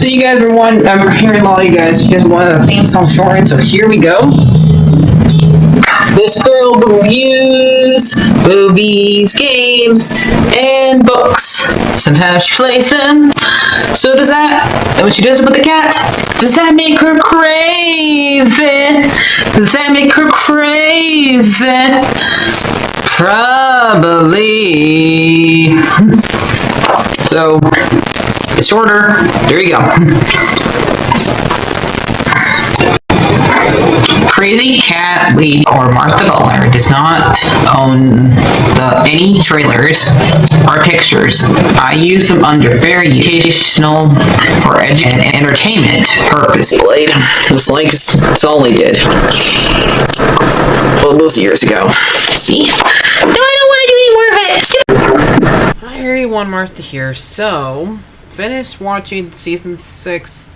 So you guys were I'm hearing a lot of you guys wanted the theme song shortened, so here we go. This girl reviews movies, games, and books. Sometimes she plays them. So does that, and when she does it with the cat, does that make her crazy? Does that make her crazy? Probably. So, it's shorter. There you go. CrazyCatLady or Martha Butler does not own any trailers or pictures. I use them under fair educational for and entertainment purpose. It's like it's all they did. Well, those years ago. See? No, I don't want to do any more of it. Hi everyone, Martha here. So, finished watching season 6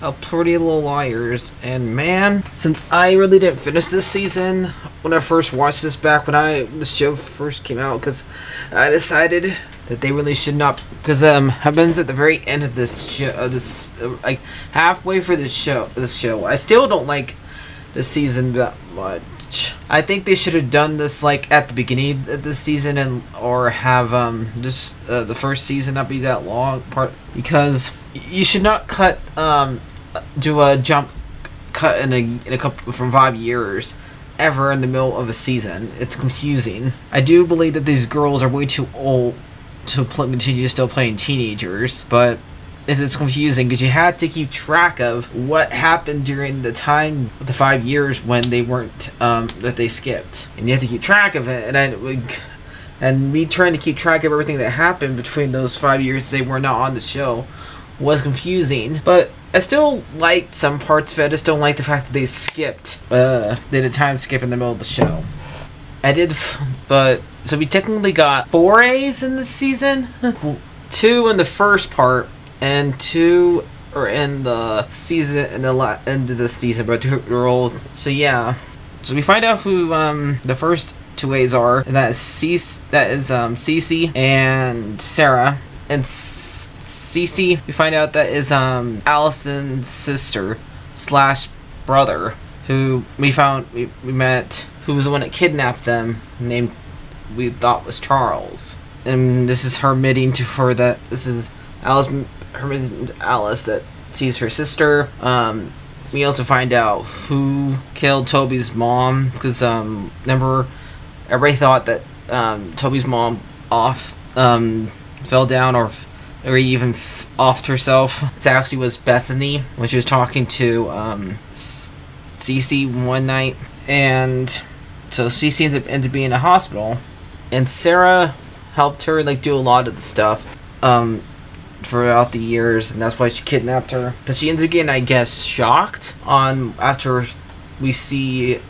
of Pretty Little Liars, and man, since I really didn't finish this season when I first watched this back when the show first came out, because I decided that they really should not, because happens at the very end of this show, like halfway for this show, I still don't like this season that much. I think they should have done this like at the beginning of this season, or have just the first season not be that long part, because you should not do a jump cut in a couple from 5 years ever in the middle of a season. It's confusing. I do believe that these girls are way too old to continue still playing teenagers, but it's confusing because you had to keep track of what happened during the time, the 5 years when they weren't, that they skipped. And you had to keep track of it, and me trying to keep track of everything that happened between those 5 years they were not on the show was confusing. But I still liked some parts of it. I just don't like the fact that they skipped, did a time skip in the middle of the show. So we technically got 4 A's in this season, 2 in the first part, and 2 are in the season, in the end of the season, but 2 are old. So yeah, so we find out who the first 2 A's are, and that is Cece and Sarah. And Cece, we find out that is Allison's sister / brother, who we met, who was the one that kidnapped them, named we thought was Charles. And this is her admitting to her that this is Alice that sees her sister. We also find out who killed Toby's mom, because remember, everybody thought that Toby's mom fell down or even offed herself. It actually was Bethany when she was talking to Cece one night, and so Cece ended up being in a hospital, and Sarah helped her do a lot of the stuff throughout the years, and that's why she kidnapped her. But she ends up getting, I guess, shocked after we see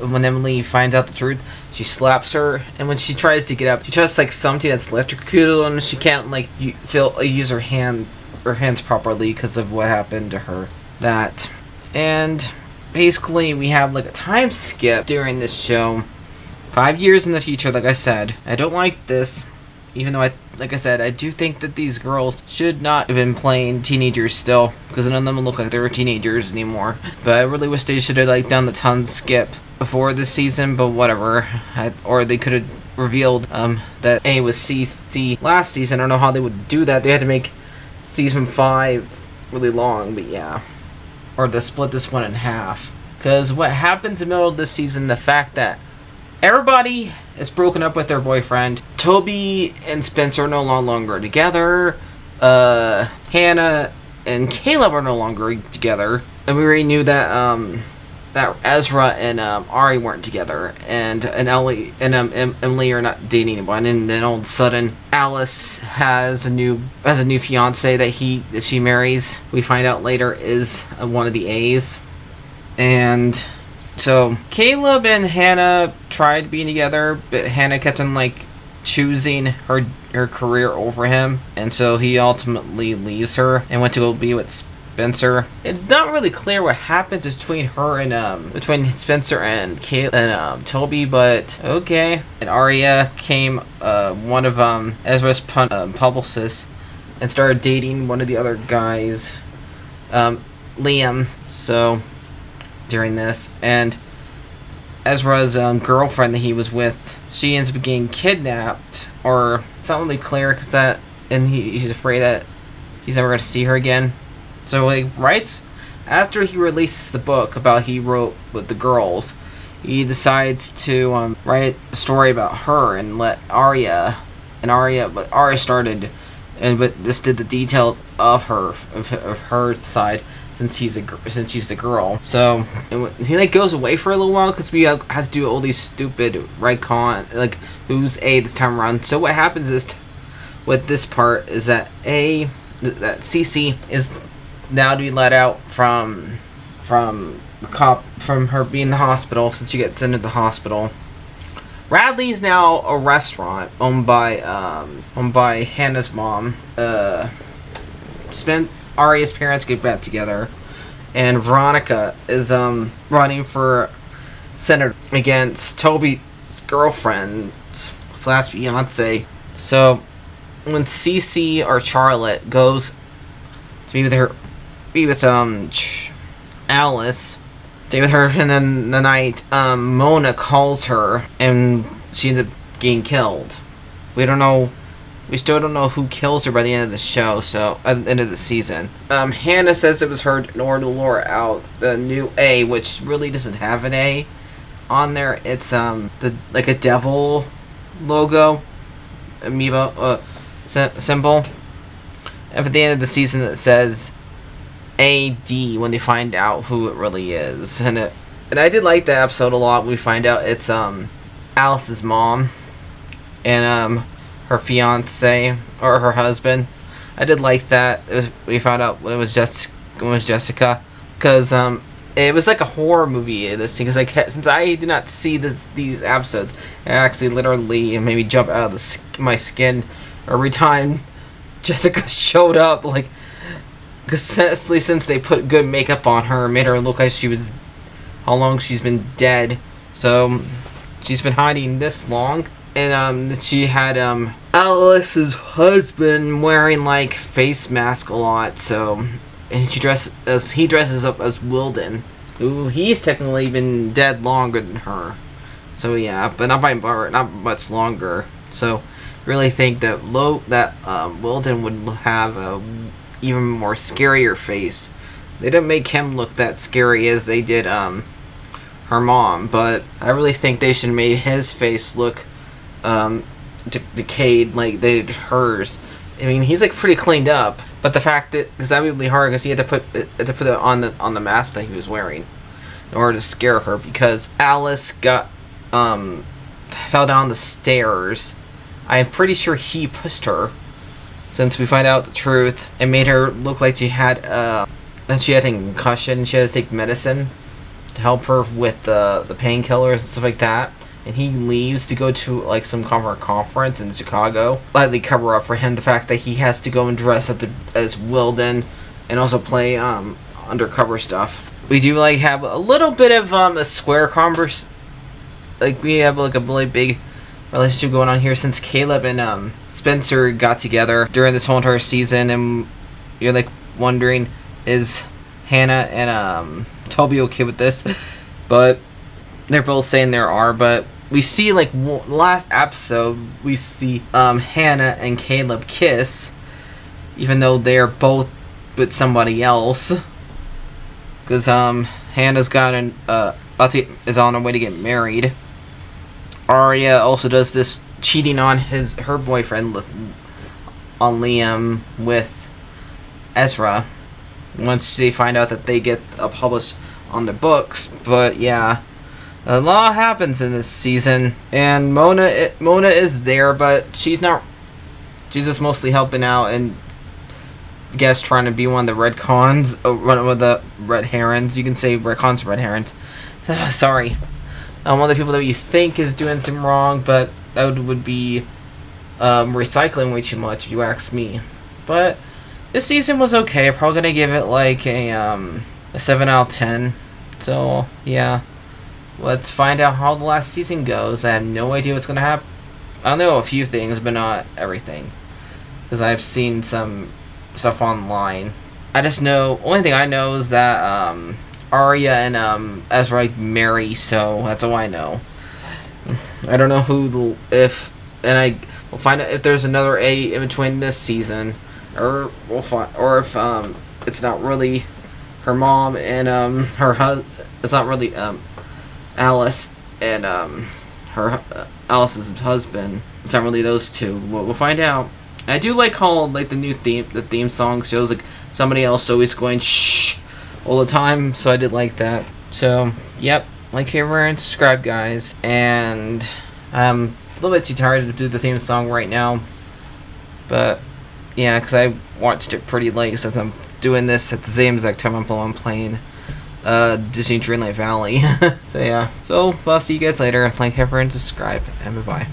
when Emily finds out the truth. She slaps her, and when she tries to get up, she tries something that's electrocuted, and she can't use her hands properly because of what happened to her. And basically we have a time skip during this show, 5 years in the future. Like I said, I don't like this, even though I do think that these girls should not have been playing teenagers still, because none of them look like they were teenagers anymore. But I really wish they should have done the time skip before this season, but whatever. Or they could have revealed that A was CC last season. I don't know how they would do that. They had to make season 5 really long, but yeah. Or to split this one in half. Because what happens in the middle of this season, the fact that everybody is broken up with their boyfriend. Toby and Spencer are no longer together. Hannah and Caleb are no longer together. And we already knew that that Ezra and Ari weren't together. And Ellie and Emily are not dating anyone. And then all of a sudden, Alice has a new fiance that she marries. We find out later is one of the A's. And so Caleb and Hannah tried being together, but Hannah kept on choosing her career over him, and so he ultimately leaves her and went to go be with Spencer. It's not really clear what happens between her and between Spencer and Caleb and Toby, but okay. And Arya came one of Ezra's publicists and started dating one of the other guys Liam. So during this, and Ezra's girlfriend that he was with, she ends up getting kidnapped, or it's not really clear because that, and he's afraid that he's never going to see her again. So like right after he releases the book about he wrote with the girls, he decides to write a story about her and let Arya, but Arya started, but this did the details of her side since she's the girl. So he like goes away for a little while because we has to do all these stupid retcon like who's A this time around. So what happens is with this part is that Cece is now to be let out from her being in the hospital since she gets into the hospital. Radley's now a restaurant owned by Hannah's mom. Arya's parents get back together, and Veronica is running for senator against Toby's girlfriend / fiance. So when Cece or Charlotte goes to be with Alice, stay with her, and then the night Mona calls her and she ends up getting killed. We still don't know who kills her by the end of the show, so at the end of the season. Hannah says it was her in order to lure out the new A, which really doesn't have an A on there. It's like a devil logo, amoeba symbol. And at the end of the season it says AD when they find out who it really is. And I did like that episode a lot. We find out it's Alice's mom and her fiance or her husband. I did like that. We found out when it was Jessica, because it was like a horror movie. This thing, because since I did not see these episodes, it actually literally made me jump out of my skin every time Jessica showed up. Like, because since they put good makeup on her, made her look like how long she's been dead. So she's been hiding this long. And she had Alice's husband wearing like face mask a lot, so, and he dresses up as Wilden, who he's technically been dead longer than her. So yeah, but not much longer. So really think that Wilden would have a even more scarier face. They didn't make him look that scary as they did her mom, but I really think they should have made his face look decayed like they did hers. I mean, he's like pretty cleaned up, but the fact that, because that would be hard because he had to put it on the mask that he was wearing in order to scare her, because Alice got fell down the stairs. I'm pretty sure he pushed her, since we find out the truth. It made her look like she had a concussion. She had to take medicine to help her with the painkillers and stuff like that. And he leaves to go to like some conference in Chicago. Lightly cover up for him the fact that he has to go and dress as Wilden and also play undercover stuff. We do like have a little bit of a square converse. Like we have like a really big relationship going on here since Caleb and Spencer got together during this whole entire season, and you're like wondering, is Hannah and Toby okay with this? But they're both saying there are. But we see like last episode we see Hannah and Caleb kiss, even though they're both with somebody else, because Hannah's is on her way to get married. Arya also does this cheating on her boyfriend on Liam with Ezra once they find out that they get published on the books. But yeah, a lot happens in this season, and Mona is there, but she's not. She's just mostly helping out and I guess trying to be one of the retcons, one of the red herons. You can say retcons, red herons. Sorry. One of the people that you think is doing something wrong, but that would be recycling way too much if you ask me. But this season was okay. I'm probably gonna give it like a 7 out of 10. So yeah, let's find out how the last season goes. I have no idea what's gonna happen. I know a few things, but not everything, because I've seen some stuff online. I just know, only thing I know is that Arya and Ezra marry, so that's all I know. I don't know and I will find out if there's another A in between this season, or we'll find, or if it's not really her mom and it's not really Alice and Alice's husband. It's not really those two. We'll find out. And I do like how like the theme song shows like somebody else always going shh all the time. So I did like that. So yep, like, favorite, and subscribe, guys. And I'm a little bit too tired to do the theme song right now, but yeah, because I watched it pretty late since I'm doing this at the same exact time I'm playing Disney Dreamlight Valley. So yeah, so I'll see you guys later. Like, favorite, and subscribe, and bye bye.